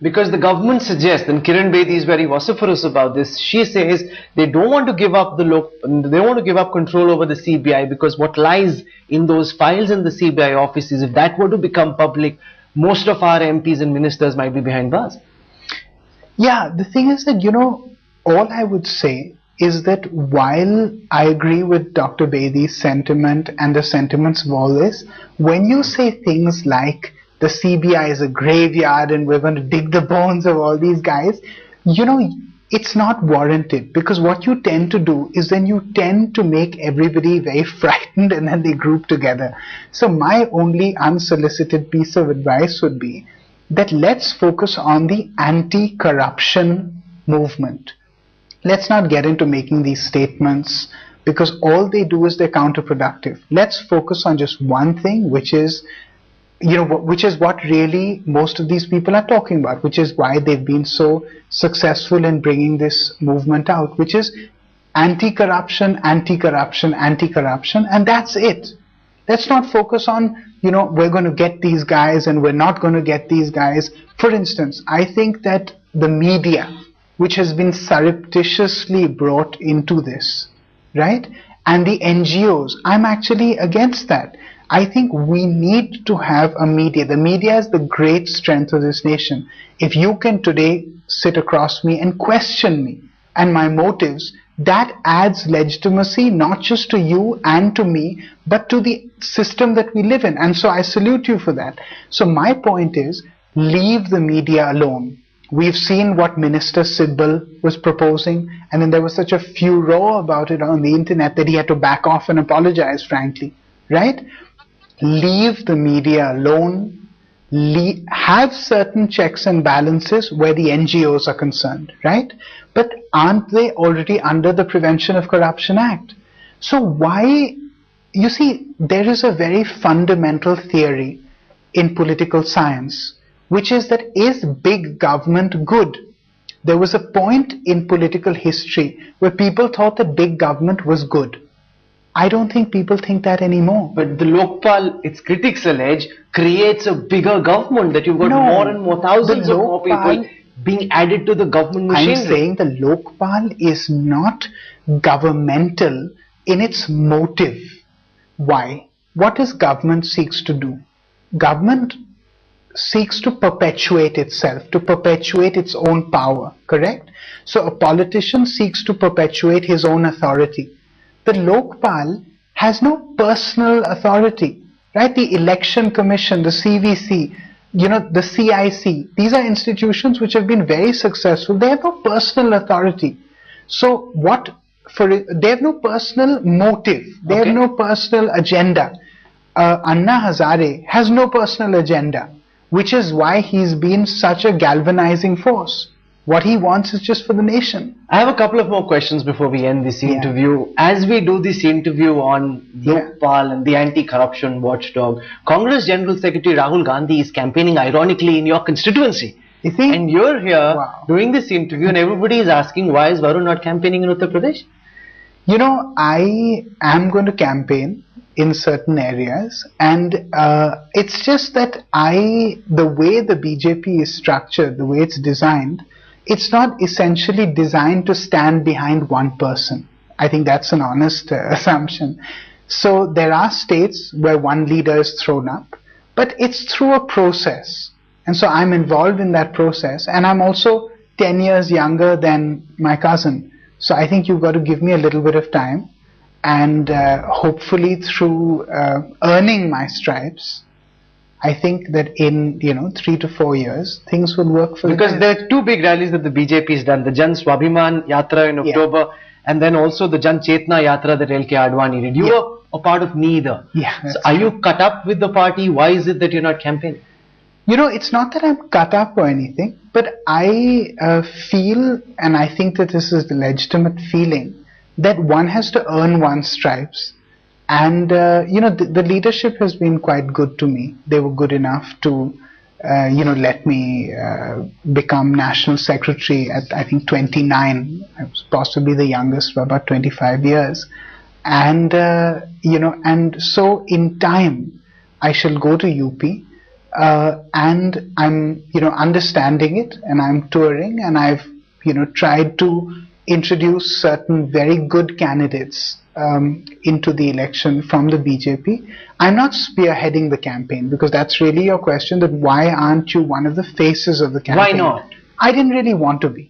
Because the government suggests, and Kiran Bedi is very vociferous about this, she says they don't want to give up they want to give up control over the CBI, because what lies in those files in the CBI offices, if that were to become public, most of our MPs and ministers might be behind bars. Yeah, the thing is that, all I would say is that while I agree with Dr. Bedi's sentiment and the sentiments of all this, when you say things like the CBI is a graveyard and we're going to dig the bones of all these guys, it's not warranted, because what you tend to do is then you tend to make everybody very frightened and then they group together. So my only unsolicited piece of advice would be that let's focus on the anti-corruption movement. Let's not get into making these statements, because all they do is they're counterproductive. Let's focus on just one thing, which is what really most of these people are talking about, which is why they've been so successful in bringing this movement out, which is anti-corruption, anti-corruption, anti-corruption, and that's it. Let's not focus on, we're going to get these guys and we're not going to get these guys. For instance, I think that the media, which has been surreptitiously brought into this, right? And the NGOs, I'm actually against that. I think we need to have a media. The media is the great strength of this nation. If you can today sit across me and question me and my motives, that adds legitimacy not just to you and to me, but to the system that we live in. And so I salute you for that. So my point is, leave the media alone. We've seen what Minister Sidbal was proposing, and then there was such a furor about it on the internet that he had to back off and apologize, frankly, right? Leave the media alone. Have certain checks and balances where the NGOs are concerned, right? But aren't they already under the Prevention of Corruption Act? So why, you see, there is a very fundamental theory in political science, which is that is big government good? There was a point in political history where people thought that big government was good. I don't think people think that anymore. But the Lokpal, its critics allege, creates a bigger government, that you've got more and more thousands of more people being added to the government machinery. I'm saying the Lokpal is not governmental in its motive. Why? What does government seeks to do? Government seeks to perpetuate itself, to perpetuate its own power, correct? So a politician seeks to perpetuate his own authority. The Lokpal has no personal authority, right? The Election Commission, the CVC, the CIC, these are institutions which have been very successful. They have no personal authority. So they have no personal motive. They have no personal agenda. Anna Hazare has no personal agenda, which is why he's been such a galvanizing force. What he wants is just for the nation. I have a couple of more questions before we end this interview. As we do this interview on Lokpal and the anti-corruption watchdog, Congress General Secretary Rahul Gandhi is campaigning ironically in your constituency. You think? And you're here doing this interview and everybody is asking, why is Varun not campaigning in Uttar Pradesh? I am going to campaign in certain areas, and it's just that the way the BJP is structured, the way it's designed, it's not essentially designed to stand behind one person. I think that's an honest assumption. So there are states where one leader is thrown up, but it's through a process. And so I'm involved in that process, and I'm also 10 years younger than my cousin. So I think you've got to give me a little bit of time, and hopefully through earning my stripes, I think that in 3 to 4 years things will work for because there are two big rallies that the BJP has done: the Jan Swabhiman Yatra in October, and then also the Jan Chetna Yatra that LK Advani did. You were a part of neither. So are you cut up with the party? Why is it that you're not campaigning? It's not that I'm cut up or anything, but I feel, and I think that this is the legitimate feeling, that one has to earn one's stripes. And, the leadership has been quite good to me. They were good enough to, let me become national secretary at, I think, 29. I was possibly the youngest for about 25 years. And, and so in time, I shall go to UP. and I'm, understanding it, and I'm touring, and I've, tried to introduce certain very good candidates into the election from the BJP. I'm not spearheading the campaign, because that's really your question, that why aren't you one of the faces of the campaign? Why not? I didn't really want to be.